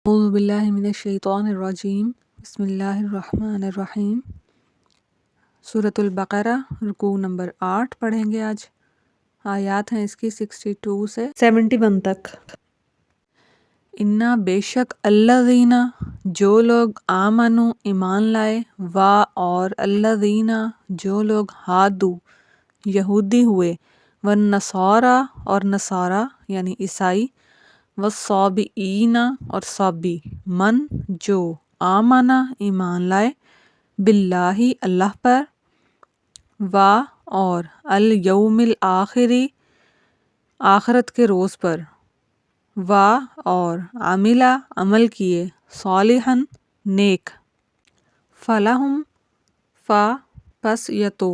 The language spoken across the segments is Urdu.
اعوذ باللہ من الشیطان الرجیم بسم اللہ الرحمن الرحیم۔ سورۃ البقرہ رکوع نمبر 8 پڑھیں گے آج۔ آیات ہیں اس کی 62 سے 71 تک۔ انا بے شک الذین جو لوگ آمنو ایمان لائے، اور الذین جو لوگ ہادو یہودی ہوئے، والنصارى اور نصارہ یعنی عیسائی، والصابئین اور صابی، من جو آمنا ایمان لائے، باللہ اللہ پر، اور الیوم الآخری آخرت کے روز پر، اور عملہ عمل کیے، صالحاً نیک، فلہم پس یتو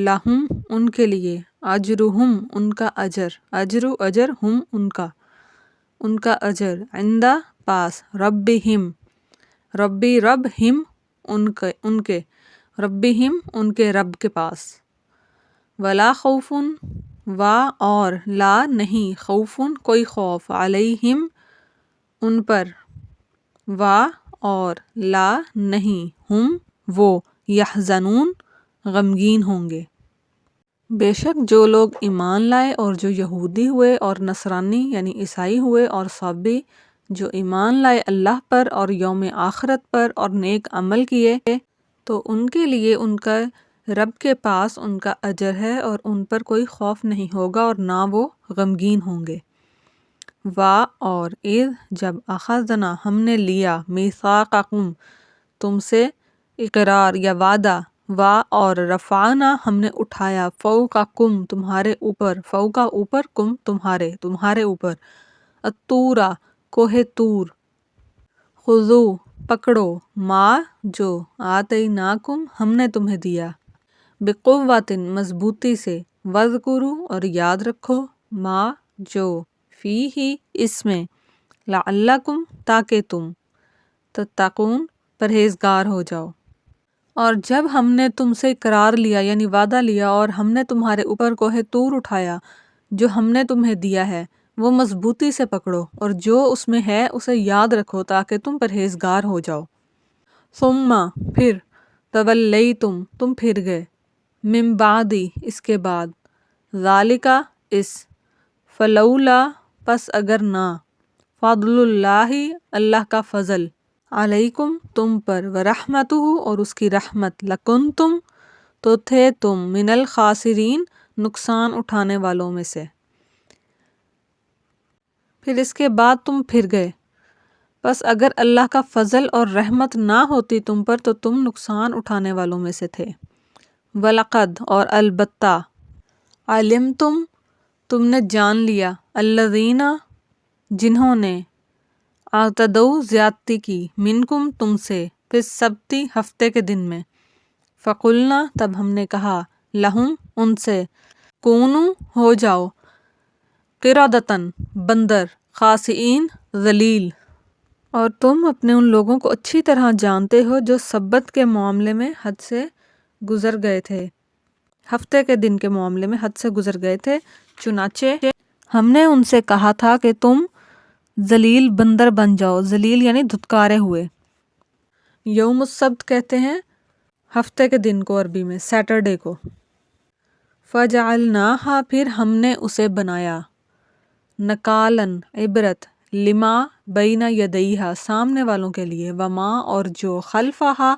لہم ان کے لیے، اجرہم ان کا اجر ہم ان کا اجر، عندہ پاس، ربہم رب ہم ان کے ربہم ان کے رب کے پاس، ولا خوف اور لا نہیں، خوف کوئی خوف، علیہم ان پر، اور لا نہیں، ہم وہ، یحزنون غمگین ہوں گے۔ بے شک جو لوگ ایمان لائے اور جو یہودی ہوئے اور نصرانی یعنی عیسائی ہوئے اور صابی جو ایمان لائے اللہ پر اور یوم آخرت پر اور نیک عمل کیے، تو ان کے لیے ان کا رب کے پاس ان کا اجر ہے اور ان پر کوئی خوف نہیں ہوگا اور نہ وہ غمگین ہوں گے۔ اور اذ جب اخذنا ہم نے لیا، میثاقکم تم سے اقرار یا وعدہ، اور رفعنا ہم نے اٹھایا، فوقکم تمہارے اوپر، فوقا اوپر، کم تمہارے اوپر، الطورا کوہ طور، خذو پکڑو، ما جو آتیناکم ہم نے تمہیں دیا، بقوۃ مضبوطی سے، واذکروا اور یاد رکھو، ما جو فیہ اس میں، لعلکم تاکہ تم، تتقون پرہیزگار ہو جاؤ۔ اور جب ہم نے تم سے اقرار لیا یعنی وعدہ لیا اور ہم نے تمہارے اوپر کوہ طور اٹھایا، جو ہم نے تمہیں دیا ہے وہ مضبوطی سے پکڑو اور جو اس میں ہے اسے یاد رکھو تاکہ تم پرہیزگار ہو جاؤ۔ ثم پھر، تولیتم تم پھر گئے، من بعدی اس کے بعد، ذالک اس، فلولا پس اگر نہ، فضل اللہ اللہ کا فضل، علیکم تم پر، ورحمتہ اور اس کی رحمت، لکنتم تو تھے تم، من الخاسرین نقصان اٹھانے والوں میں سے۔ پھر اس کے بعد تم پھر گئے، پس اگر اللہ کا فضل اور رحمت نہ ہوتی تم پر تو تم نقصان اٹھانے والوں میں سے تھے۔ وَلَقَدْ اور البتہ، عَلِمْتُمْ تم نے جان لیا، الَّذِينَ جنہوں نے، اعتدوا زیادتی کی، منکم تم سے، فی السبت ہفتے کے دن میں، فقلنا تب ہم نے کہا، لہم ان سے، کونوا ہو جاؤ، قردۃً بندر، خاسئین ذلیل۔ اور تم اپنے ان لوگوں کو اچھی طرح جانتے ہو جو سبت کے معاملے میں حد سے گزر گئے تھے، ہفتے کے دن کے معاملے میں حد سے گزر گئے تھے، چنانچہ ہم نے ان سے کہا تھا کہ تم ذلیل بندر بن جاؤ، ذلیل یعنی دھتکارے ہوئے۔ یوم السبت کہتے ہیں ہفتے کے دن کو، عربی میں سیٹرڈے کو۔ فَجَعَلْنَاهَا پھر ہم نے اسے بنایا، نکالاً عبرت، لما بین یدیہا سامنے والوں کے لیے، وما اور جو خلفہا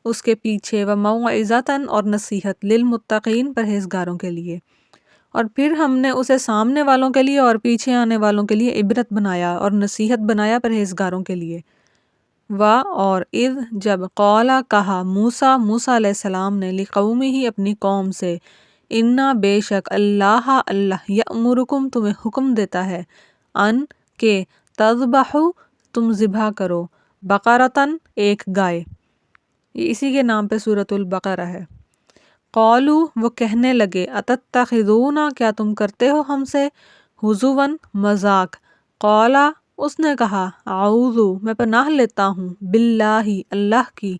اس کے پیچھے، وموعظۃً اور نصیحت، للمتقین پرہیزگاروں کے لیے۔ اور پھر ہم نے اسے سامنے والوں کے لیے اور پیچھے آنے والوں کے لیے عبرت بنایا اور نصیحت بنایا پرہیزگاروں کے لیے۔ اور اذ جب قولا کہا، موسیٰ علیہ السلام نے، لقومہ اپنی قوم سے، انا بے شک اللہ یأمرکم تمہیں حکم دیتا ہے، ان کہ تذبحوا تم ذبح کرو، بقرۃً ایک گائے۔ یہ اسی کے نام پہ سورۃ البقرہ ہے۔ قالوا وہ کہنے لگے، اتتخذونا کیا تم کرتے ہو ہم سے، ہزواً مذاق، قالا اس نے کہا، اعوذ میں پناہ لیتا ہوں، باللہ اللہ کی،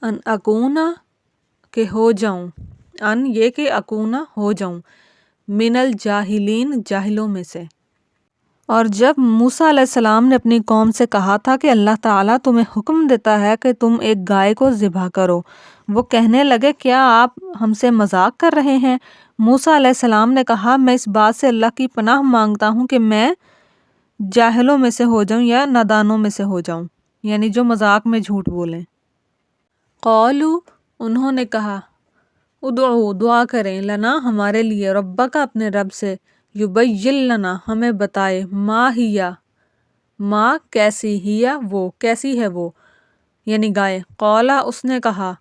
ان اکونا کہ ہو جاؤں، ان یہ کہ اکونا ہو جاؤں، من الجاہلین جاہلوں میں سے۔ اور جب موسیٰ علیہ السلام نے اپنی قوم سے کہا تھا کہ اللہ تعالیٰ تمہیں حکم دیتا ہے کہ تم ایک گائے کو ذبح کرو، وہ کہنے لگے کیا آپ ہم سے مذاق کر رہے ہیں؟ موسیٰ علیہ السلام نے کہا میں اس بات سے اللہ کی پناہ مانگتا ہوں کہ میں جاہلوں میں سے ہو جاؤں یا نادانوں میں سے ہو جاؤں، یعنی جو مذاق میں جھوٹ بولیں۔ قالو، انہوں نے کہا، ادعو، دعا کریں، لنا، ہمارے لیے، ربک، اپنے رب سے، یبین لنا، ہمیں بتائے، ما ہیا، ما کیسی، ہیا وہ، کیسی ہے وہ، یعنی گائے۔ قولا، اس نے کہا،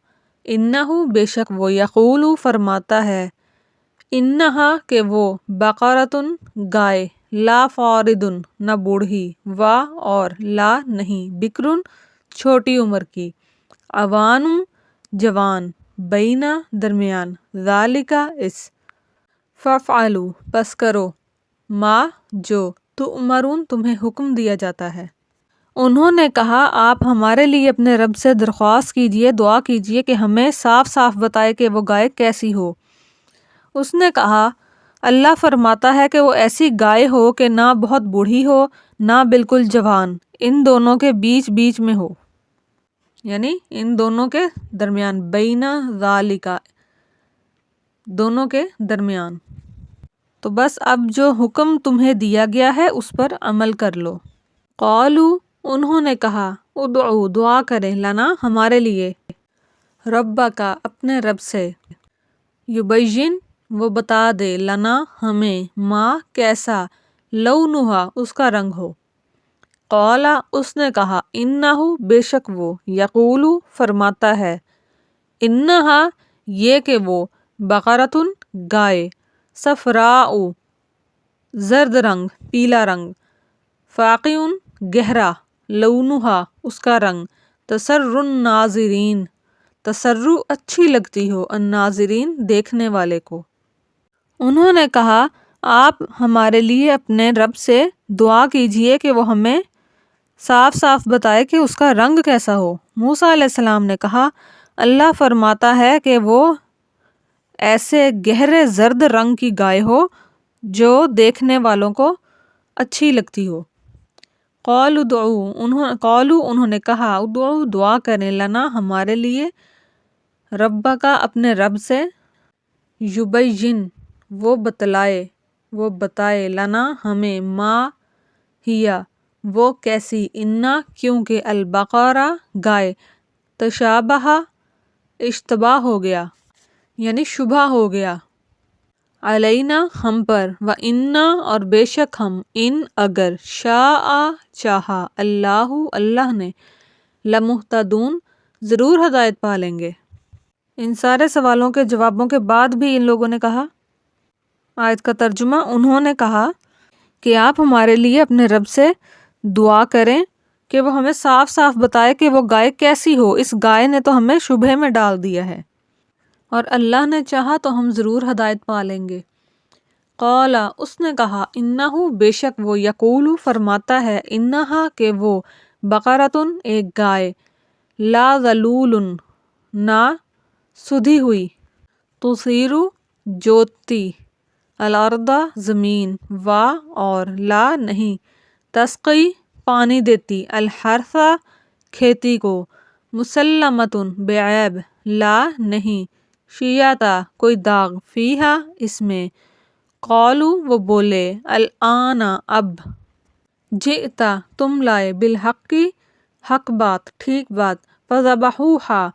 انہو، بے شک وہ، یقولو، فرماتا ہے، انہا، کہ وہ، بقرۃ، گائے، لا فارض، نہ بوڑھی، وا، اور، لا، نہیں، بکر، چھوٹی عمر کی، عوان، جوان، بینا، درمیان، ذالک، اس، فافعلوا، پس کرو، ما، جو، تؤمرون، تمہیں حکم دیا جاتا ہے۔ انہوں نے کہا آپ ہمارے لیے اپنے رب سے درخواست کیجئے، دعا کیجئے کہ ہمیں صاف صاف بتائے کہ وہ گائے کیسی ہو۔ اس نے کہا اللہ فرماتا ہے کہ وہ ایسی گائے ہو کہ نہ بہت بوڑھی ہو نہ بالکل جوان، ان دونوں کے بیچ بیچ میں ہو، یعنی ان دونوں کے درمیان، بینا ذالک، دونوں کے درمیان۔ تو بس اب جو حکم تمہیں دیا گیا ہے اس پر عمل کر لو۔ قالو، انہوں نے کہا، ادعو، دعا کریں، لنا، ہمارے لیے، ربک، اپنے رب سے، یبین، وہ بتا دے، لنا، ہمیں، ما، کیسا، لونہا، اس کا رنگ ہو۔ قولا، اس نے کہا، انہو، بے شک وہ، یقولو، فرماتا ہے، انہا، یہ کہ وہ، بقرۃ، گائے، صفراء، زرد رنگ، پیلا رنگ، فاقع، گہرا، لونہا، اس کا رنگ، تسر الناظرین، تسر، اچھی لگتی ہو، الناظرین، دیکھنے والے کو۔ انہوں نے کہا آپ ہمارے لیے اپنے رب سے دعا کیجئے کہ وہ ہمیں صاف صاف بتائے کہ اس کا رنگ کیسا ہو۔ موسیٰ علیہ السلام نے کہا اللہ فرماتا ہے کہ وہ ایسے گہرے زرد رنگ کی گائے ہو جو دیکھنے والوں کو اچھی لگتی ہو۔ قالو، انہوں نے کہا، ادعو، دعا کریں، لنا، ہمارے لیے، ربک، اپنے رب سے، یبین، وہ بتلائے، وہ بتائے، لنا، ہمیں، ما، ہیا، وہ کیسی، انا، کیونکہ، البقرہ، گائے، تشابہ، اشتباہ ہو گیا، یعنی شبہ ہو گیا، علینا، ہم پر، و انا، اور بے شک ہم، ان، اگر، شاء، چاہا، اللہ، اللہ نے، لمہتدون، ضرور ہدایت پا لیں گے۔ ان سارے سوالوں کے جوابوں کے بعد بھی ان لوگوں نے کہا، آیت کا ترجمہ، انہوں نے کہا کہ آپ ہمارے لیے اپنے رب سے دعا کریں کہ وہ ہمیں صاف صاف بتائے کہ وہ گائے کیسی ہو، اس گائے نے تو ہمیں شبہے میں ڈال دیا ہے، اور اللہ نے چاہا تو ہم ضرور ہدایت پا لیں گے۔ قولا، اس نے کہا، انہو، بے شک وہ، یقولو، فرماتا ہے، انہا، کہ وہ، بقرۃ، ایک گائے، لا ذلول، نہ سدھی ہوئی، تثیرو، جوتتی، الارض، زمین، وا، اور، لا، نہیں، تسقی، پانی دیتی، الحرث، کھیتی کو، مسلمۃ، بے عیب، لا، نہیں، شیاتا، کوئی داغ، فیہا، اس میں، قالو، وہ بولے، الآن، اب، جئتا، تم لائے، بالحق، حق بات، ٹھیک بات، فذبحوہا،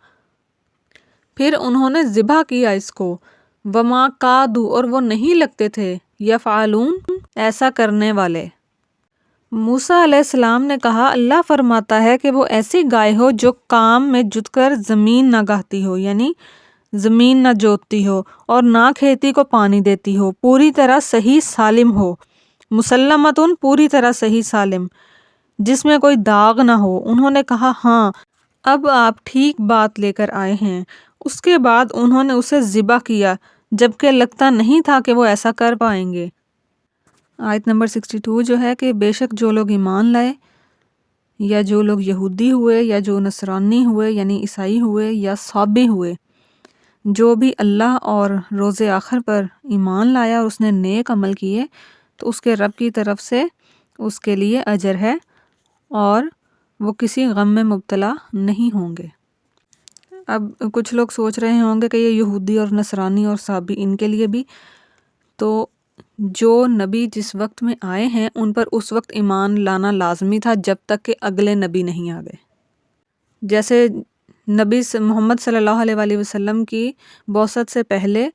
پھر انہوں نے ذبح کیا اس کو، وما کادو، اور وہ نہیں لگتے تھے، یفعلون، ایسا کرنے والے۔ موسیٰ علیہ السلام نے کہا اللہ فرماتا ہے کہ وہ ایسی گائے ہو جو کام میں جت کر زمین نہ گاہتی ہو، یعنی زمین نہ جوتتی ہو اور نہ کھیتی کو پانی دیتی ہو، پوری طرح صحیح سالم ہو، مسلمتن، پوری طرح صحیح سالم، جس میں کوئی داغ نہ ہو۔ انہوں نے کہا ہاں اب آپ ٹھیک بات لے کر آئے ہیں۔ اس کے بعد انہوں نے اسے ذبح کیا جبکہ لگتا نہیں تھا کہ وہ ایسا کر پائیں گے۔ آیت نمبر 62 جو ہے کہ بے شک جو لوگ ایمان لائے، یا جو لوگ یہودی ہوئے، یا جو نصرانی ہوئے یعنی عیسائی ہوئے، یا صابی ہوئے، جو بھی اللہ اور روز آخر پر ایمان لایا اور اس نے نیک عمل کیے، تو اس کے رب کی طرف سے اس کے لیے اجر ہے اور وہ کسی غم میں مبتلا نہیں ہوں گے۔ اب کچھ لوگ سوچ رہے ہوں گے کہ یہ یہودی اور نصرانی اور صابی ان کے لیے بھی، تو جو نبی جس وقت میں آئے ہیں ان پر اس وقت ایمان لانا لازمی تھا جب تک کہ اگلے نبی نہیں آ گئے۔ جیسے نبی محمد صلی اللہ علیہ وآلہ وسلم کی بعثت سے پہلے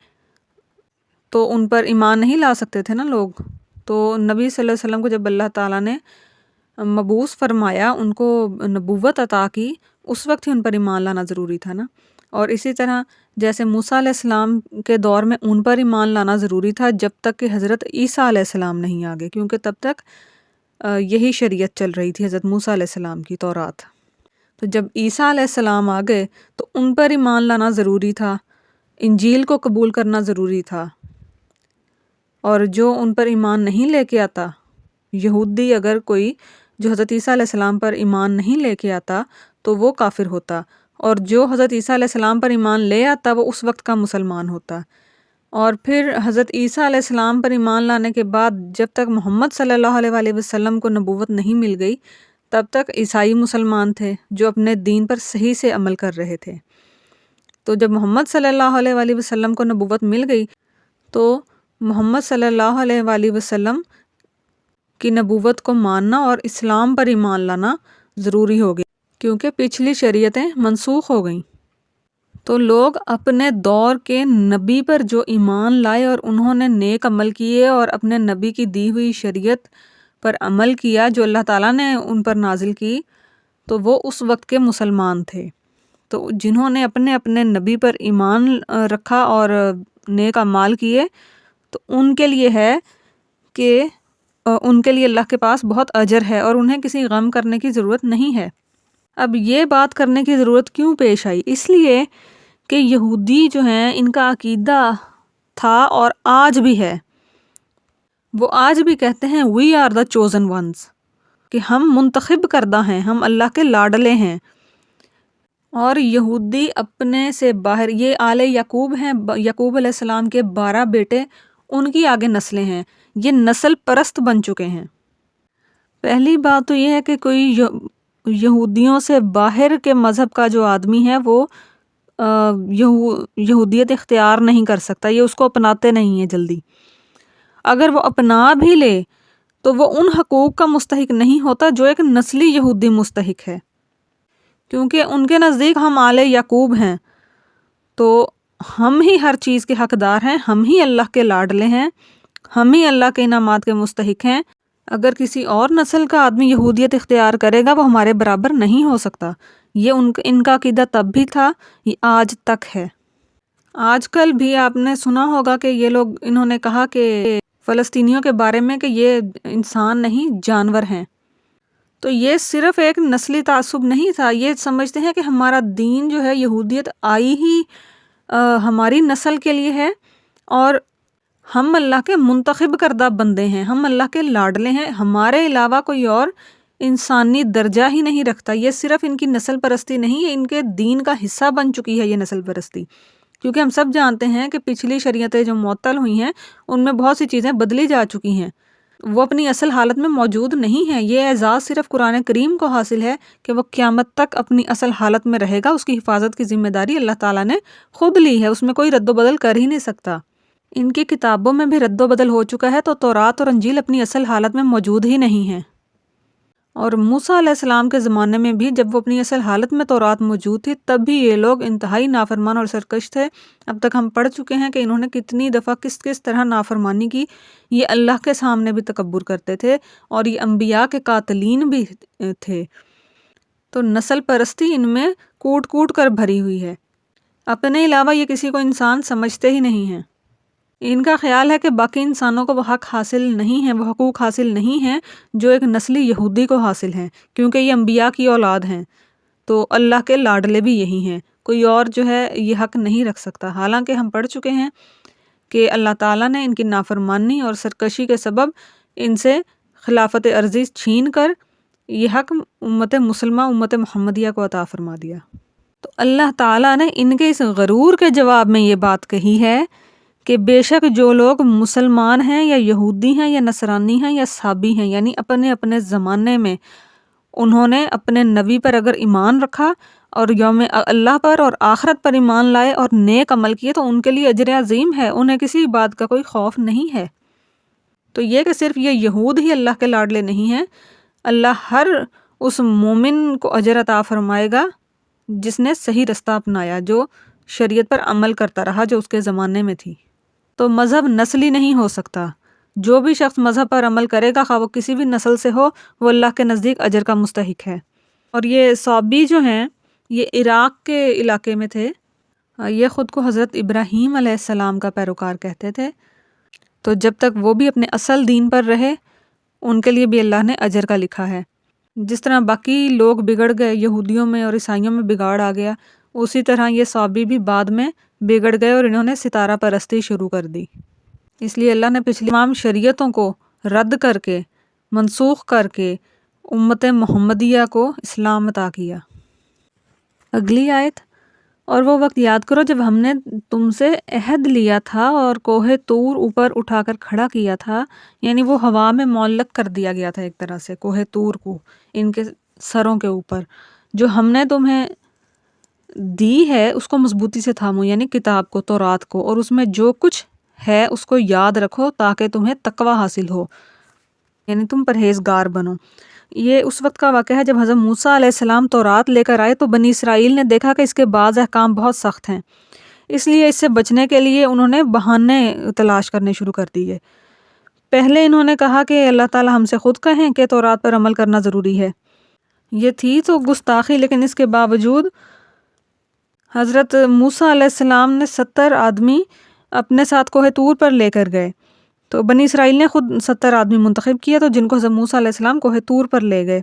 تو ان پر ایمان نہیں لا سکتے تھے نا لوگ، تو نبی صلی اللہ علیہ وسلم کو جب اللہ تعالیٰ نے مبعوث فرمایا، ان کو نبوت عطا کی، اس وقت ہی ان پر ایمان لانا ضروری تھا نا۔ اور اسی طرح جیسے موسیٰ علیہ السلام کے دور میں ان پر ایمان لانا ضروری تھا جب تک کہ حضرت عیسیٰ علیہ السلام نہیں آگے، کیونکہ تب تک یہی شریعت چل رہی تھی حضرت موسیٰ علیہ السلام کی، تورات۔ تو جب عیسیٰ علیہ السلام آ گئے تو ان پر ایمان لانا ضروری تھا، انجیل کو قبول کرنا ضروری تھا، اور جو ان پر ایمان نہیں لے کے آتا، یہودی اگر کوئی جو حضرت عیسیٰ علیہ السلام پر ایمان نہیں لے کے آتا تو وہ کافر ہوتا، اور جو حضرت عیسیٰ علیہ السلام پر ایمان لے آتا وہ اس وقت کا مسلمان ہوتا۔ اور پھر حضرت عیسیٰ علیہ السلام پر ایمان لانے کے بعد جب تک محمد صلی اللہ علیہ وآلہ وسلم کو نبوت نہیں مل گئی تب تک عیسائی مسلمان تھے جو اپنے دین پر صحیح سے عمل کر رہے تھے۔ تو جب محمد صلی اللہ علیہ وآلہ وسلم کو نبوت مل گئی تو محمد صلی اللہ علیہ وآلہ وسلم کی نبوت کو ماننا اور اسلام پر ایمان لانا ضروری ہو گیا، کیونکہ پچھلی شریعتیں منسوخ ہو گئیں۔ تو لوگ اپنے دور کے نبی پر جو ایمان لائے اور انہوں نے نیک عمل کیے اور اپنے نبی کی دی ہوئی شریعت پر عمل کیا جو اللہ تعالیٰ نے ان پر نازل کی، تو وہ اس وقت کے مسلمان تھے۔ تو جنہوں نے اپنے اپنے نبی پر ایمان رکھا اور نیک اعمال کیے تو ان کے لیے ہے کہ ان کے لیے اللہ کے پاس بہت اجر ہے اور انہیں کسی غم کرنے کی ضرورت نہیں ہے۔ اب یہ بات کرنے کی ضرورت کیوں پیش آئی؟ اس لیے کہ یہودی جو ہیں ان کا عقیدہ تھا اور آج بھی ہے، وہ آج بھی کہتے ہیں we are the chosen once, کہ ہم منتخب کردہ ہیں، ہم اللہ کے لاڈلے ہیں۔ اور یہودی اپنے سے باہر، یہ آل یعقوب ہیں، یعقوب علیہ السلام کے 12 بیٹے، ان کی آگے نسلیں ہیں، یہ نسل پرست بن چکے ہیں۔ پہلی بات تو یہ ہے کہ کوئی یہودیوں سے باہر کے مذہب کا جو آدمی ہے وہ یہودیت اختیار نہیں کر سکتا، یہ اس کو اپناتے نہیں ہیں جلدی۔ اگر وہ اپنا بھی لے تو وہ ان حقوق کا مستحق نہیں ہوتا جو ایک نسلی یہودی مستحق ہے، کیونکہ ان کے نزدیک ہم آل یعقوب ہیں، تو ہم ہی ہر چیز کے حقدار ہیں، ہم ہی اللہ کے لاڈلے ہیں، ہم ہی اللہ کے انعامات کے مستحق ہیں۔ اگر کسی اور نسل کا آدمی یہودیت اختیار کرے گا وہ ہمارے برابر نہیں ہو سکتا۔ یہ ان کا عقیدہ تب بھی تھا، یہ آج تک ہے۔ آج کل بھی آپ نے سنا ہوگا کہ یہ لوگ انہوں نے کہا کہ فلسطینیوں کے بارے میں کہ یہ انسان نہیں جانور ہیں۔ تو یہ صرف ایک نسلی تعصب نہیں تھا، یہ سمجھتے ہیں کہ ہمارا دین جو ہے، یہودیت آئی ہی ہماری نسل کے لیے ہے اور ہم اللہ کے منتخب کردہ بندے ہیں، ہم اللہ کے لاڈلے ہیں، ہمارے علاوہ کوئی اور انسانی درجہ ہی نہیں رکھتا۔ یہ صرف ان کی نسل پرستی نہیں، یہ ان کے دین کا حصہ بن چکی ہے یہ نسل پرستی، کیونکہ ہم سب جانتے ہیں کہ پچھلی شریعتیں جو معطل ہوئی ہیں ان میں بہت سی چیزیں بدلی جا چکی ہیں، وہ اپنی اصل حالت میں موجود نہیں ہیں۔ یہ اعزاز صرف قرآن کریم کو حاصل ہے کہ وہ قیامت تک اپنی اصل حالت میں رہے گا، اس کی حفاظت کی ذمہ داری اللہ تعالیٰ نے خود لی ہے، اس میں کوئی رد و بدل کر ہی نہیں سکتا۔ ان کی کتابوں میں بھی رد و بدل ہو چکا ہے، تو تورات اور انجیل اپنی اصل حالت میں موجود ہی نہیں ہیں۔ اور موسیٰ علیہ السلام کے زمانے میں بھی جب وہ اپنی اصل حالت میں تورات موجود تھی تب بھی یہ لوگ انتہائی نافرمان اور سرکش تھے۔ اب تک ہم پڑھ چکے ہیں کہ انہوں نے کتنی دفعہ کس طرح نافرمانی کی، یہ اللہ کے سامنے بھی تکبر کرتے تھے اور یہ انبیاء کے قاتلین بھی تھے۔ تو نسل پرستی ان میں کوٹ کوٹ کر بھری ہوئی ہے، اپنے علاوہ یہ کسی کو انسان سمجھتے ہی نہیں ہیں۔ ان کا خیال ہے کہ باقی انسانوں کو وہ حق حاصل نہیں ہیں، وہ حقوق حاصل نہیں ہیں جو ایک نسلی یہودی کو حاصل ہیں، کیونکہ یہ انبیاء کی اولاد ہیں، تو اللہ کے لاڈلے بھی یہی ہیں، کوئی اور جو ہے یہ حق نہیں رکھ سکتا۔ حالانکہ ہم پڑھ چکے ہیں کہ اللہ تعالیٰ نے ان کی نافرمانی اور سرکشی کے سبب ان سے خلافت ارضی چھین کر یہ حق امت مسلمہ، امت محمدیہ کو عطا فرما دیا۔ تو اللہ تعالیٰ نے ان کے اس غرور کے جواب میں یہ بات کہی ہے کہ بے شک جو لوگ مسلمان ہیں یا یہودی ہیں یا نصرانی ہیں یا صابی ہیں، یعنی اپنے اپنے زمانے میں انہوں نے اپنے نبی پر اگر ایمان رکھا اور یوم اللہ پر اور آخرت پر ایمان لائے اور نیک عمل کیے تو ان کے لیے اجر عظیم ہے، انہیں کسی بات کا کوئی خوف نہیں ہے۔ تو یہ کہ صرف یہ یہود ہی اللہ کے لاڈلے نہیں ہیں، اللہ ہر اس مومن کو اجر عطا فرمائے گا جس نے صحیح رستہ اپنایا، جو شریعت پر عمل کرتا رہا جو اس کے زمانے میں تھی۔ تو مذہب نسلی نہیں ہو سکتا، جو بھی شخص مذہب پر عمل کرے گا خواہ وہ کسی بھی نسل سے ہو، وہ اللہ کے نزدیک اجر کا مستحق ہے۔ اور یہ صابی جو ہیں یہ عراق کے علاقے میں تھے، یہ خود کو حضرت ابراہیم علیہ السلام کا پیروکار کہتے تھے، تو جب تک وہ بھی اپنے اصل دین پر رہے ان کے لیے بھی اللہ نے اجر کا لکھا ہے۔ جس طرح باقی لوگ بگڑ گئے، یہودیوں میں اور عیسائیوں میں بگاڑ آ گیا، اسی طرح یہ صابی بھی بعد میں بگڑ گئے اور انہوں نے ستارہ پرستی شروع کر دی۔ اس لیے اللہ نے پچھلی تمام شریعتوں کو رد کر کے، منسوخ کر کے امت محمدیہ کو اسلام عطا کیا۔ اگلی آیت، اور وہ وقت یاد کرو جب ہم نے تم سے عہد لیا تھا اور کوہ طور اوپر اٹھا کر کھڑا کیا تھا، یعنی وہ ہوا میں معلق کر دیا گیا تھا ایک طرح سے کوہ طور کو ان کے سروں کے اوپر، جو ہم نے تمہیں دی ہے اس کو مضبوطی سے تھامو، یعنی کتاب کو، تورات کو، اور اس میں جو کچھ ہے اس کو یاد رکھو تاکہ تمہیں تقوی حاصل ہو، یعنی تم پرہیزگار بنو۔ یہ اس وقت کا واقعہ ہے جب حضرت موسیٰ علیہ السلام تورات لے کر آئے تو بنی اسرائیل نے دیکھا کہ اس کے بعض احکام بہت سخت ہیں، اس لیے اس سے بچنے کے لیے انہوں نے بہانے تلاش کرنے شروع کر دیے۔ پہلے انہوں نے کہا کہ اللہ تعالی ہم سے خود کہیں کہ تورات پر عمل کرنا ضروری ہے، یہ تھی تو گستاخی، لیکن اس کے باوجود حضرت موسیٰ علیہ السلام نے 70 آدمی اپنے ساتھ کوہ طور پر لے کر گئے، تو بنی اسرائیل نے خود 70 آدمی منتخب کیا تو جن کو حضرت موسیٰ علیہ السلام کوہ طور پر لے گئے۔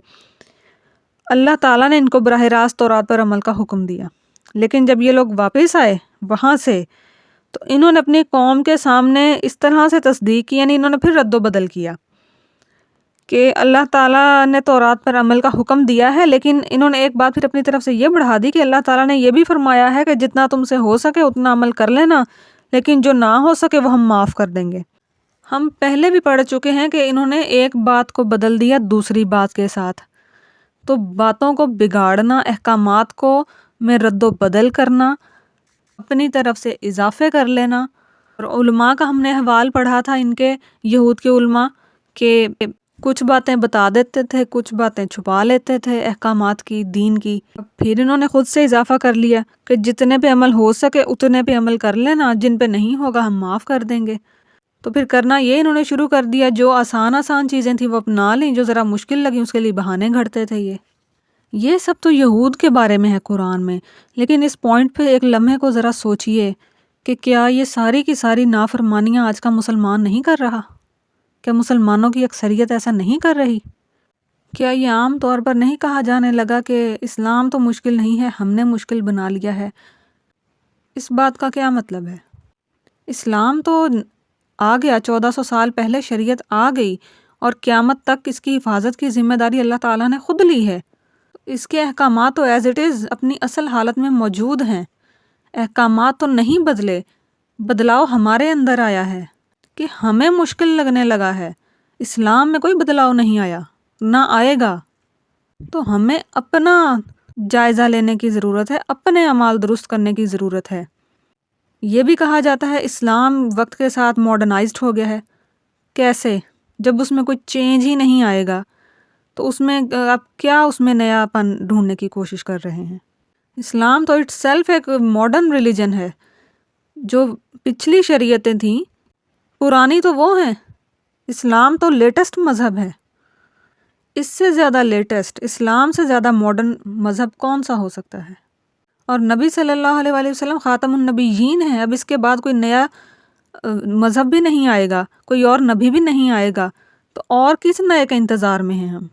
اللہ تعالیٰ نے ان کو براہ راست تورات پر عمل کا حکم دیا، لیکن جب یہ لوگ واپس آئے وہاں سے تو انہوں نے اپنی قوم کے سامنے اس طرح سے تصدیق کی، یعنی انہوں نے پھر رد و بدل کیا کہ اللہ تعالیٰ نے تورات پر عمل کا حکم دیا ہے، لیکن انہوں نے ایک بات پھر اپنی طرف سے یہ بڑھا دی کہ اللہ تعالیٰ نے یہ بھی فرمایا ہے کہ جتنا تم سے ہو سکے اتنا عمل کر لینا، لیکن جو نہ ہو سکے وہ ہم معاف کر دیں گے۔ ہم پہلے بھی پڑھ چکے ہیں کہ انہوں نے ایک بات کو بدل دیا دوسری بات کے ساتھ، تو باتوں کو بگاڑنا، احکامات کو میں رد و بدل کرنا، اپنی طرف سے اضافے کر لینا۔ اور علماء کا ہم نے احوال پڑھا تھا، ان کے یہود کے علماء، کہ کچھ باتیں بتا دیتے تھے، کچھ باتیں چھپا لیتے تھے احکامات کی، دین کی، پھر انہوں نے خود سے اضافہ کر لیا کہ جتنے پہ عمل ہو سکے اتنے پہ عمل کر لینا، جن پہ نہیں ہوگا ہم معاف کر دیں گے۔ تو پھر کرنا یہ انہوں نے شروع کر دیا، جو آسان چیزیں تھیں وہ اپنا لیں، جو ذرا مشکل لگیں اس کے لیے بہانے گھڑتے تھے۔ یہ سب تو یہود کے بارے میں ہے قرآن میں، لیکن اس پوائنٹ پہ ایک لمحے کو ذرا سوچئے کہ کیا یہ ساری کی ساری نافرمانیاں آج کا مسلمان نہیں کر رہا؟ کیا مسلمانوں کی اکثریت ایسا نہیں کر رہی؟ کیا یہ عام طور پر نہیں کہا جانے لگا کہ اسلام تو مشکل نہیں ہے، ہم نے مشکل بنا لیا ہے؟ اس بات کا کیا مطلب ہے؟ اسلام تو آ گیا، 1400 سال پہلے شریعت آ گئی، اور قیامت تک اس کی حفاظت کی ذمہ داری اللہ تعالیٰ نے خود لی ہے۔ اس کے احکامات تو ایز اٹ از اپنی اصل حالت میں موجود ہیں، احکامات تو نہیں بدلے، بدلاؤ ہمارے اندر آیا ہے کہ ہمیں مشکل لگنے لگا ہے۔ اسلام میں کوئی بدلاؤ نہیں آیا، نہ آئے گا۔ تو ہمیں اپنا جائزہ لینے کی ضرورت ہے، اپنے اعمال درست کرنے کی ضرورت ہے۔ یہ بھی کہا جاتا ہے اسلام وقت کے ساتھ ماڈرنائزڈ ہو گیا ہے۔ کیسے؟ جب اس میں کوئی چینج ہی نہیں آئے گا تو اس میں آپ کیا اس میں نیا پن ڈھونڈنے کی کوشش کر رہے ہیں؟ اسلام تو اٹ سیلف ایک ماڈرن ریلیجن ہے۔ جو پچھلی شریعتیں تھیں پرانی تو وہ ہیں، اسلام تو لیٹسٹ مذہب ہے۔ اس سے زیادہ لیٹسٹ، اسلام سے زیادہ ماڈرن مذہب کون سا ہو سکتا ہے؟ اور نبی صلی اللہ علیہ وآلہ وسلم خاتم النبیین ہیں، اب اس کے بعد کوئی نیا مذہب بھی نہیں آئے گا، کوئی اور نبی بھی نہیں آئے گا، تو اور کس نئے کے انتظار میں ہیں ہم؟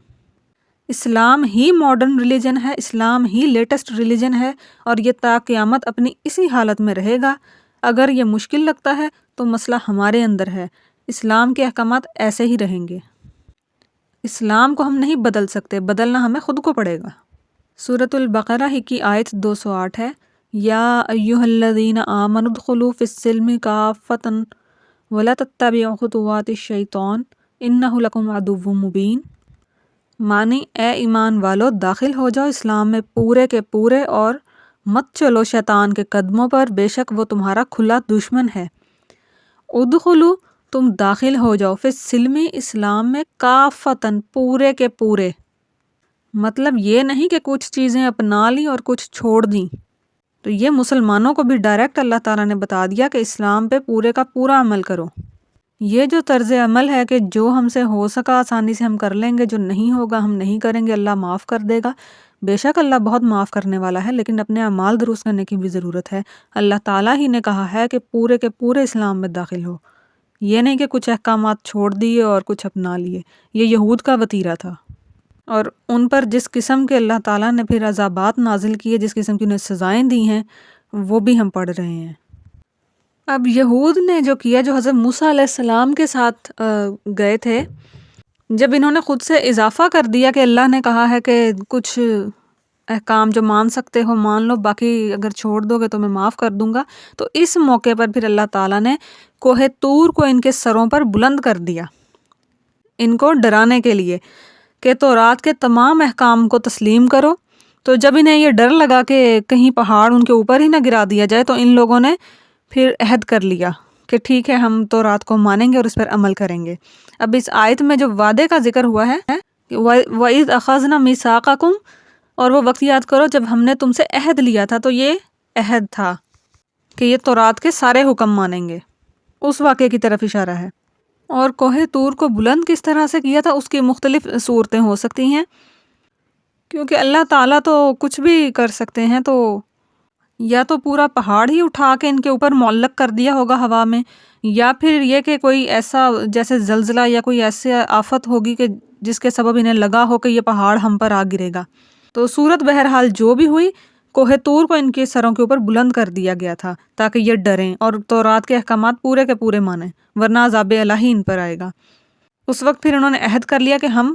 اسلام ہی ماڈرن ریلیجن ہے، اسلام ہی لیٹسٹ ریلیجن ہے، اور یہ تا قیامت اپنی اسی حالت میں رہے گا۔ اگر یہ مشکل لگتا ہے تو مسئلہ ہمارے اندر ہے، اسلام کے احکامات ایسے ہی رہیں گے۔ اسلام کو ہم نہیں بدل سکتے، بدلنا ہمیں خود کو پڑے گا۔ سورۃ البقرہ ہی کی آیت 208 ہے، یا ایھا الذین آمنوا ادخلوا فی السلم کافۃ ولا تتبعوا خطوات الشیطان انہ لکم عدو مبین، معنی اے ایمان والو داخل ہو جاؤ اسلام میں پورے کے پورے اور مت چلو شیطان کے قدموں پر، بے شک وہ تمہارا کھلا دشمن ہے۔ ادخلو تم داخل ہو جاؤ، فی السلم اسلام میں، کافتاً پورے کے پورے، مطلب یہ نہیں کہ کچھ چیزیں اپنا لی اور کچھ چھوڑ دیں۔ تو یہ مسلمانوں کو بھی ڈائریکٹ اللہ تعالیٰ نے بتا دیا کہ اسلام پہ پورے کا پورا عمل کرو۔ یہ جو طرز عمل ہے کہ جو ہم سے ہو سکا آسانی سے ہم کر لیں گے، جو نہیں ہوگا ہم نہیں کریں گے، اللہ معاف کر دے گا۔ بے شک اللہ بہت معاف کرنے والا ہے، لیکن اپنے اعمال درست کرنے کی بھی ضرورت ہے۔ اللہ تعالیٰ ہی نے کہا ہے کہ پورے کے پورے اسلام میں داخل ہو، یہ نہیں کہ کچھ احکامات چھوڑ دیے اور کچھ اپنا لیے۔ یہ یہود کا وتیرہ تھا، اور ان پر جس قسم کے اللہ تعالیٰ نے پھر عذابات نازل کیے، جس قسم کی انہیں سزائیں دی ہیں، وہ بھی ہم پڑھ رہے ہیں۔ اب یہود نے جو کیا، جو حضرت موسیٰ علیہ السلام کے ساتھ گئے تھے، جب انہوں نے خود سے اضافہ کر دیا کہ اللہ نے کہا ہے کہ کچھ احکام جو مان سکتے ہو مان لو، باقی اگر چھوڑ دو گے تو میں معاف کر دوں گا، تو اس موقع پر پھر اللہ تعالیٰ نے کوہ طور کو ان کے سروں پر بلند کر دیا، ان کو ڈرانے کے لیے کہ تورات کے تمام احکام کو تسلیم کرو۔ تو جب انہیں یہ ڈر لگا کہ کہیں پہاڑ ان کے اوپر ہی نہ گرا دیا جائے، تو ان لوگوں نے پھر عہد کر لیا کہ ٹھیک ہے، ہم تورات کو مانیں گے اور اس پر عمل کریں گے۔ اب اس آیت میں جو وعدے کا ذکر ہوا ہے، وَإِذْ أَخَذْنَا مِيثَاقَكُمْ، اور وہ وقت یاد کرو جب ہم نے تم سے عہد لیا تھا، تو یہ عہد تھا کہ یہ تورات کے سارے حکم مانیں گے، اس واقعے کی طرف اشارہ ہے۔ اور کوہ طور کو بلند کس طرح سے کیا تھا، اس کی مختلف صورتیں ہو سکتی ہیں، کیونکہ اللہ تعالیٰ تو کچھ بھی کر سکتے ہیں، تو یا تو پورا پہاڑ ہی اٹھا کے ان کے اوپر معلق کر دیا ہوگا ہوا میں، یا پھر یہ کہ کوئی ایسا جیسے زلزلہ یا کوئی ایسی آفت ہوگی کہ جس کے سبب انہیں لگا ہو کہ یہ پہاڑ ہم پر آ گرے گا۔ تو صورت بہرحال جو بھی ہوئی، کوہ طور کو ان کے سروں کے اوپر بلند کر دیا گیا تھا تاکہ یہ ڈریں اور تورات کے احکامات پورے کے پورے مانیں، ورنہ عذاب الہی ان پر آئے گا۔ اس وقت پھر انہوں نے عہد کر لیا کہ ہم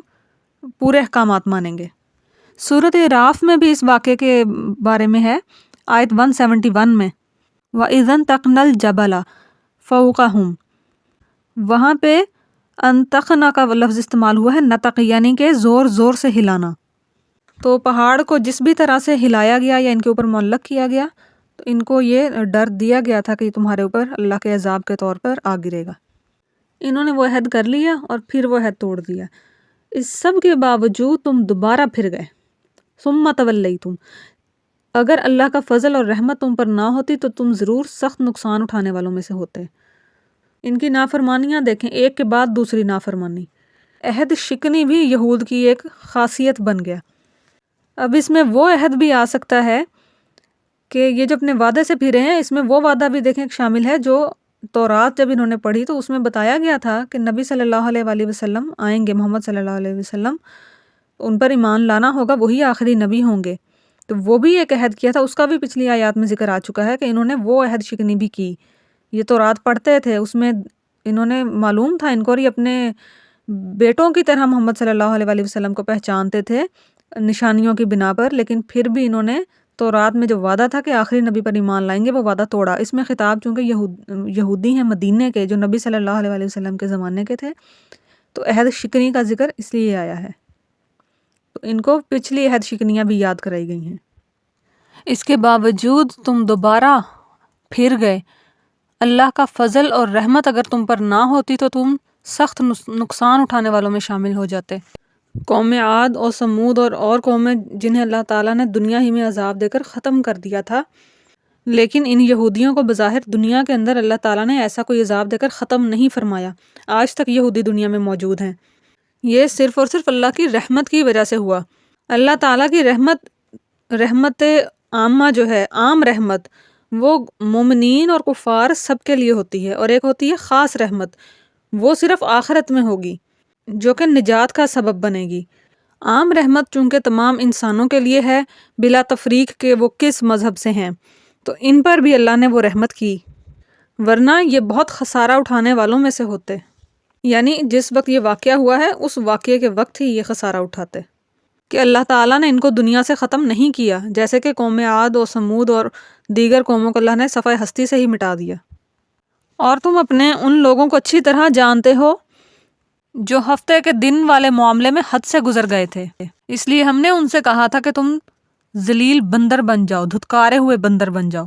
پورے احکامات مانیں گے۔ سورۃ اعراف میں بھی اس واقعے کے بارے میں ہے، آیت 171 میں، وَإِذَا انتَقْنَا الْجَبَلَ فَوْقَهُمْ، وہاں پہ انتقنا کا لفظ استعمال ہوا ہے، نتق یعنی کہ زور زور سے ہلانا۔ تو پہاڑ کو جس بھی طرح سے ہلایا گیا یا ان کے اوپر معلق کیا گیا، تو ان کو یہ ڈر دیا گیا تھا کہ یہ تمہارے اوپر اللہ کے عذاب کے طور پر آ گرے گا۔ انہوں نے وہ عہد کر لیا اور پھر وہ عہد توڑ دیا۔ اس سب کے باوجود تم دوبارہ پھر گئے، ثم تولیتم، اگر اللہ کا فضل اور رحمت تم پر نہ ہوتی تو تم ضرور سخت نقصان اٹھانے والوں میں سے ہوتے۔ ان کی نافرمانیاں دیکھیں، ایک کے بعد دوسری نافرمانی۔ عہد شکنی بھی یہود کی ایک خاصیت بن گیا۔ اب اس میں وہ عہد بھی آ سکتا ہے کہ یہ جو اپنے وعدے سے پھرے ہیں، اس میں وہ وعدہ بھی دیکھیں شامل ہے جو تورات جب انہوں نے پڑھی تو اس میں بتایا گیا تھا کہ نبی صلی اللہ علیہ وآلہ وسلم آئیں گے، محمد صلی اللہ علیہ وسلم، ان پر ایمان لانا ہوگا، وہی آخری نبی ہوں گے۔ تو وہ بھی ایک عہد کیا تھا، اس کا بھی پچھلی آیات میں ذکر آ چکا ہے کہ انہوں نے وہ عہد شکنی بھی کی۔ یہ تورات پڑھتے تھے، اس میں انہوں نے معلوم تھا ان کو، اور یہ اپنے بیٹوں کی طرح محمد صلی اللہ علیہ وآلہ وسلم کو پہچانتے تھے نشانیوں کی بنا پر، لیکن پھر بھی انہوں نے تورات میں جو وعدہ تھا کہ آخری نبی پر ایمان لائیں گے، وہ وعدہ توڑا۔ اس میں خطاب چونکہ یہودی ہیں مدینے کے، جو نبی صلی اللہ علیہ وآلہ وسلم کے زمانے کے تھے، تو عہد شکنی کا ذکر اس لیے آیا ہے۔ تو ان کو پچھلی عہد شکنیاں بھی یاد کرائی گئی ہیں۔ اس کے باوجود تم دوبارہ پھر گئے، اللہ کا فضل اور رحمت اگر تم پر نہ ہوتی تو تم سخت نقصان اٹھانے والوں میں شامل ہو جاتے۔ قوم عاد اور سمود اور قومیں جنہیں اللہ تعالیٰ نے دنیا ہی میں عذاب دے کر ختم کر دیا تھا، لیکن ان یہودیوں کو بظاہر دنیا کے اندر اللہ تعالیٰ نے ایسا کوئی عذاب دے کر ختم نہیں فرمایا۔ آج تک یہودی دنیا میں موجود ہیں۔ یہ صرف اور صرف اللہ کی رحمت کی وجہ سے ہوا۔ اللہ تعالیٰ کی رحمت عامہ جو ہے، عام رحمت، وہ مومنین اور کفار سب کے لیے ہوتی ہے، اور ایک ہوتی ہے خاص رحمت، وہ صرف آخرت میں ہوگی جو کہ نجات کا سبب بنے گی۔ عام رحمت چونکہ تمام انسانوں کے لیے ہے بلا تفریق کہ وہ کس مذہب سے ہیں، تو ان پر بھی اللہ نے وہ رحمت کی، ورنہ یہ بہت خسارہ اٹھانے والوں میں سے ہوتے، یعنی جس وقت یہ واقعہ ہوا ہے اس واقعے کے وقت ہی یہ خسارہ اٹھاتے۔ کہ اللہ تعالیٰ نے ان کو دنیا سے ختم نہیں کیا، جیسے کہ قوم عاد اور سمود اور دیگر قوموں کو اللہ نے صفحہ ہستی سے ہی مٹا دیا۔ اور تم اپنے ان لوگوں کو اچھی طرح جانتے ہو جو ہفتے کے دن والے معاملے میں حد سے گزر گئے تھے، اس لیے ہم نے ان سے کہا تھا کہ تم ذلیل بندر بن جاؤ، دھتکارے ہوئے بندر بن جاؤ۔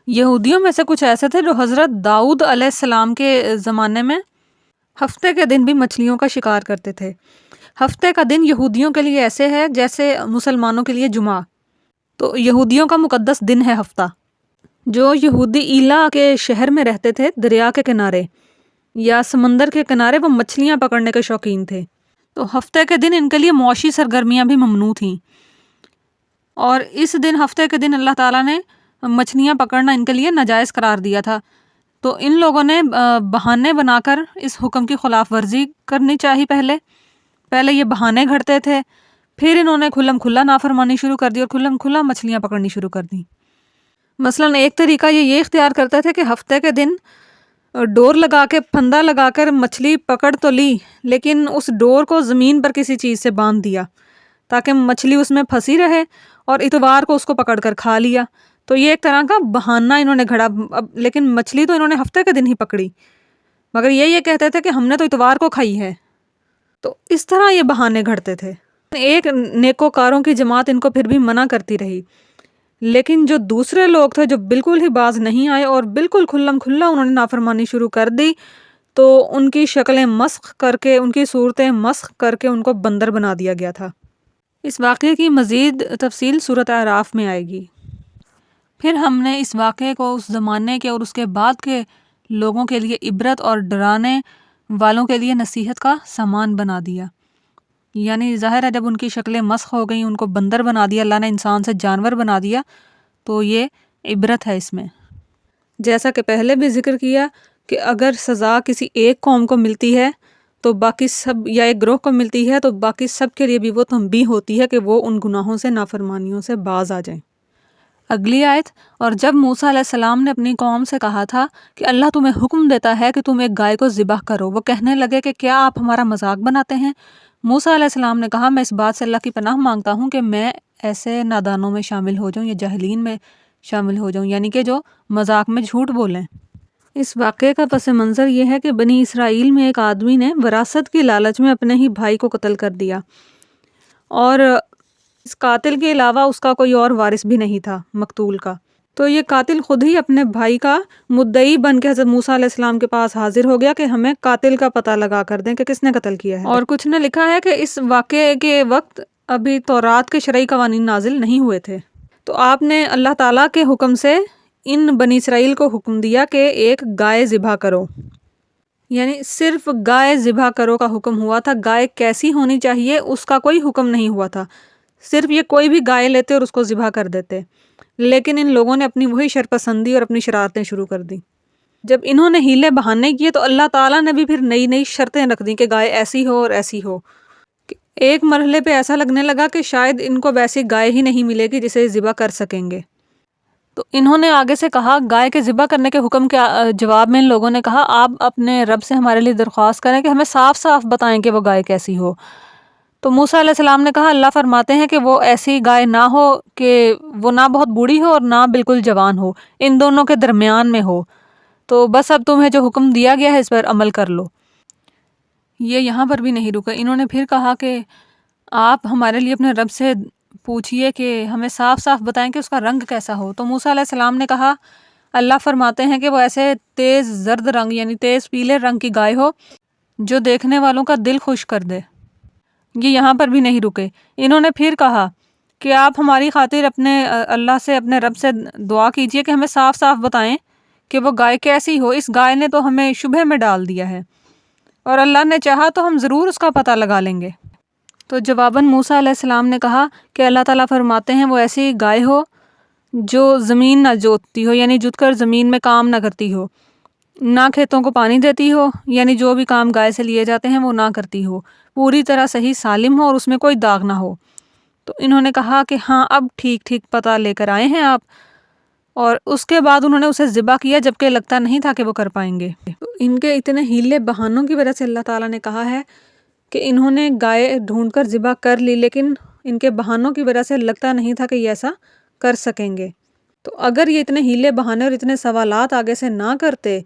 یہودیوں میں سے کچھ ایسے تھے جو حضرت داؤد علیہ السلام کے زمانے میں ہفتے کے دن بھی مچھلیوں کا شکار کرتے تھے۔ ہفتے کا دن یہودیوں کے لیے ایسے ہے جیسے مسلمانوں کے لیے جمعہ، تو یہودیوں کا مقدس دن ہے ہفتہ۔ جو یہودی ایلا کے شہر میں رہتے تھے، دریا کے کنارے یا سمندر کے کنارے، وہ مچھلیاں پکڑنے کے شوقین تھے، تو ہفتے کے دن ان کے لیے معاشی سرگرمیاں بھی ممنوع تھیں، اور اس دن ہفتے کے دن اللہ تعالیٰ نے مچھلیاں پکڑنا ان کے لیے ناجائز قرار دیا تھا۔ تو ان لوگوں نے بہانے بنا کر اس حکم کی خلاف ورزی کرنی چاہی۔ پہلے یہ بہانے گھڑتے تھے، پھر انہوں نے کھلم کھلا نافرمانی شروع کر دی اور کھلم کھلا مچھلیاں پکڑنی شروع کر دی۔ مثلاً ایک طریقہ یہ اختیار کرتے تھے کہ ہفتے کے دن ڈور لگا کے، پھندا لگا کر مچھلی پکڑ تو لی، لیکن اس ڈور کو زمین پر کسی چیز سے باندھ دیا تاکہ مچھلی اس میں پھنسی رہے، اور اتوار کو اس کو پکڑ کر کھا لیا۔ تو یہ ایک طرح کا بہانہ انہوں نے گھڑا، لیکن مچھلی تو انہوں نے ہفتے کے دن ہی پکڑی، مگر یہ کہتے تھے کہ ہم نے تو اتوار کو کھائی ہے۔ تو اس طرح یہ بہانے گھڑتے تھے۔ ایک نیکوکاروں کی جماعت ان کو پھر بھی منع کرتی رہی، لیکن جو دوسرے لوگ تھے جو بالکل ہی باز نہیں آئے اور بالکل کھلم کھلا انہوں نے نافرمانی شروع کر دی، تو ان کی شکلیں مسخ کر کے، ان کی صورتیں مسخ کر کے ان کو بندر بنا دیا گیا تھا۔ اس واقعے کی مزید تفصیل سورۃ اعراف میں آئے گی۔ پھر ہم نے اس واقعے کو اس زمانے کے اور اس کے بعد کے لوگوں کے لیے عبرت اور ڈرانے والوں کے لیے نصیحت کا سامان بنا دیا۔ یعنی ظاہر ہے جب ان کی شکلیں مسخ ہو گئیں، ان کو بندر بنا دیا، اللہ نے انسان سے جانور بنا دیا، تو یہ عبرت ہے اس میں۔ جیسا کہ پہلے بھی ذکر کیا کہ اگر سزا کسی ایک قوم کو ملتی ہے تو باقی سب، یا ایک گروہ کو ملتی ہے تو باقی سب کے لیے بھی وہ تنبیہ ہوتی ہے کہ وہ ان گناہوں سے، نافرمانیوں سے باز آ جائیں۔ اگلی آیت، اور جب موسیٰ علیہ السلام نے اپنی قوم سے کہا تھا کہ اللہ تمہیں حکم دیتا ہے کہ تم ایک گائے کو ذبح کرو، وہ کہنے لگے کہ کیا آپ ہمارا مذاق بناتے ہیں؟ موسیٰ علیہ السلام نے کہا، میں اس بات سے اللہ کی پناہ مانگتا ہوں کہ میں ایسے نادانوں میں شامل ہو جاؤں یا جاہلین میں شامل ہو جاؤں، یعنی کہ جو مذاق میں جھوٹ بولیں۔ اس واقعے کا پس منظر یہ ہے کہ بنی اسرائیل میں ایک آدمی نے وراثت کی لالچ میں اپنے ہی بھائی کو قتل کر دیا، اور اس قاتل کے علاوہ اس کا کوئی اور وارث بھی نہیں تھا مقتول کا۔ تو یہ قاتل خود ہی اپنے بھائی کا مدعی بن کے حضرت موسیٰ علیہ السلام کے پاس حاضر ہو گیا کہ ہمیں قاتل کا پتہ لگا کر دیں کہ کس نے قتل کیا ہے۔ اور کچھ نے لکھا ہے کہ اس واقعے کے وقت ابھی تورات کے شرعی قوانین نازل نہیں ہوئے تھے، تو آپ نے اللہ تعالیٰ کے حکم سے ان بنی اسرائیل کو حکم دیا کہ ایک گائے ذبح کرو، یعنی صرف گائے ذبح کرو کا حکم ہوا تھا۔ گائے کیسی ہونی چاہیے اس کا کوئی حکم نہیں ہوا تھا، صرف یہ کوئی بھی گائے لیتے اور اس کو ذبح کر دیتے، لیکن ان لوگوں نے اپنی وہی شرپسندی اور اپنی شرارتیں شروع کر دی۔ جب انہوں نے ہیلے بہانے کیے تو اللہ تعالیٰ نے بھی پھر نئی نئی شرطیں رکھ دیں کہ گائے ایسی ہو اور ایسی ہو۔ ایک مرحلے پہ ایسا لگنے لگا کہ شاید ان کو ویسی گائے ہی نہیں ملے گی جسے ذبح کر سکیں گے، تو انہوں نے آگے سے کہا، گائے کے ذبح کرنے کے حکم کے جواب میں ان لوگوں نے کہا، آپ اپنے رب سے ہمارے لیے درخواست کریں کہ ہمیں صاف صاف بتائیں کہ وہ گائے کیسی ہو۔ تو موسیٰ علیہ السلام نے کہا، اللہ فرماتے ہیں کہ وہ ایسی گائے نہ ہو کہ وہ نہ بہت بوڑھی ہو اور نہ بالکل جوان ہو، ان دونوں کے درمیان میں ہو، تو بس اب تمہیں جو حکم دیا گیا ہے اس پر عمل کر لو۔ یہ یہاں پر بھی نہیں رکے، انہوں نے پھر کہا کہ آپ ہمارے لیے اپنے رب سے پوچھئے کہ ہمیں صاف صاف بتائیں کہ اس کا رنگ کیسا ہو۔ تو موسیٰ علیہ السلام نے کہا، اللہ فرماتے ہیں کہ وہ ایسے تیز زرد رنگ، یعنی تیز پیلے رنگ کی گائے ہو جو دیکھنے والوں کا دل خوش کر دے۔ یہ یہاں پر بھی نہیں رکے، انہوں نے پھر کہا کہ آپ ہماری خاطر اپنے اللہ سے، اپنے رب سے دعا کیجئے کہ ہمیں صاف صاف بتائیں کہ وہ گائے کیسی ہو، اس گائے نے تو ہمیں شبہ میں ڈال دیا ہے، اور اللہ نے چاہا تو ہم ضرور اس کا پتہ لگا لیں گے۔ تو جواباً موسیٰ علیہ السلام نے کہا کہ اللہ تعالیٰ فرماتے ہیں وہ ایسی گائے ہو جو زمین نہ جوتتی ہو، یعنی جت کر زمین میں کام نہ کرتی ہو، نہ کھیتوں کو پانی دیتی ہو، یعنی جو بھی کام گائے سے لیے جاتے ہیں وہ نہ کرتی ہو، پوری طرح صحیح سالم ہو اور اس میں کوئی داغ نہ ہو۔ تو انہوں نے کہا کہ ہاں اب ٹھیک ٹھیک پتہ لے کر آئے ہیں آپ، اور اس کے بعد انہوں نے اسے ذبح کیا جبکہ لگتا نہیں تھا کہ وہ کر پائیں گے۔ تو ان کے اتنے ہیلے بہانوں کی وجہ سے اللہ تعالیٰ نے کہا ہے کہ انہوں نے گائے ڈھونڈ کر ذبح کر لی، لیکن ان کے بہانوں کی وجہ سے لگتا نہیں تھا کہ یہ ایسا کر سکیں گے۔ تو اگر یہ اتنے ہیلے بہانے اور اتنے سوالات آگے سے نہ کرتے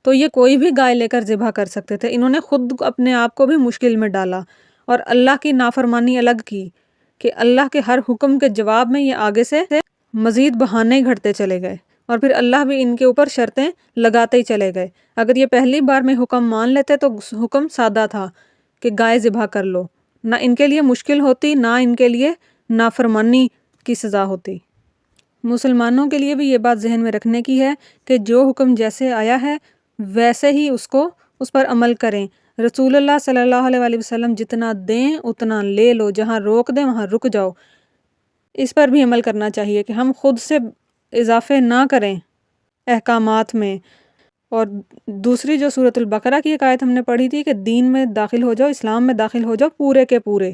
تو یہ کوئی بھی گائے لے کر ذبح کر سکتے تھے۔ انہوں نے خود اپنے آپ کو بھی مشکل میں ڈالا اور اللہ کی نافرمانی الگ کی کہ اللہ کے ہر حکم کے جواب میں یہ آگے سے مزید بہانے گھڑتے چلے گئے، اور پھر اللہ بھی ان کے اوپر شرطیں لگاتے ہی چلے گئے۔ اگر یہ پہلی بار میں حکم مان لیتے تو حکم سادہ تھا کہ گائے ذبح کر لو، نہ ان کے لیے مشکل ہوتی، نہ ان کے لیے نافرمانی کی سزا ہوتی۔ مسلمانوں کے لیے بھی یہ بات ذہن میں رکھنے کی ہے کہ جو حکم جیسے آیا ہے ویسے ہی اس پر عمل کریں۔ رسول اللہ صلی اللہ علیہ وآلہ وسلم جتنا دیں اتنا لے لو، جہاں روک دیں وہاں رک جاؤ۔ اس پر بھی عمل کرنا چاہیے کہ ہم خود سے اضافے نہ کریں احکامات میں۔ اور دوسری جو سورۃ البقرہ کی ایک آیت ہم نے پڑھی تھی کہ دین میں داخل ہو جاؤ، اسلام میں داخل ہو جاؤ پورے کے پورے،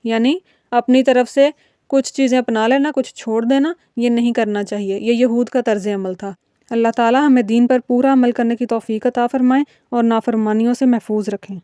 یعنی اپنی طرف سے کچھ چیزیں اپنا لینا، کچھ چھوڑ دینا، یہ نہیں کرنا چاہیے۔ یہ یہود کا طرز عمل تھا۔ اللہ تعالیٰ ہمیں دین پر پورا عمل کرنے کی توفیق عطا فرمائے اور نافرمانیوں سے محفوظ رکھیں۔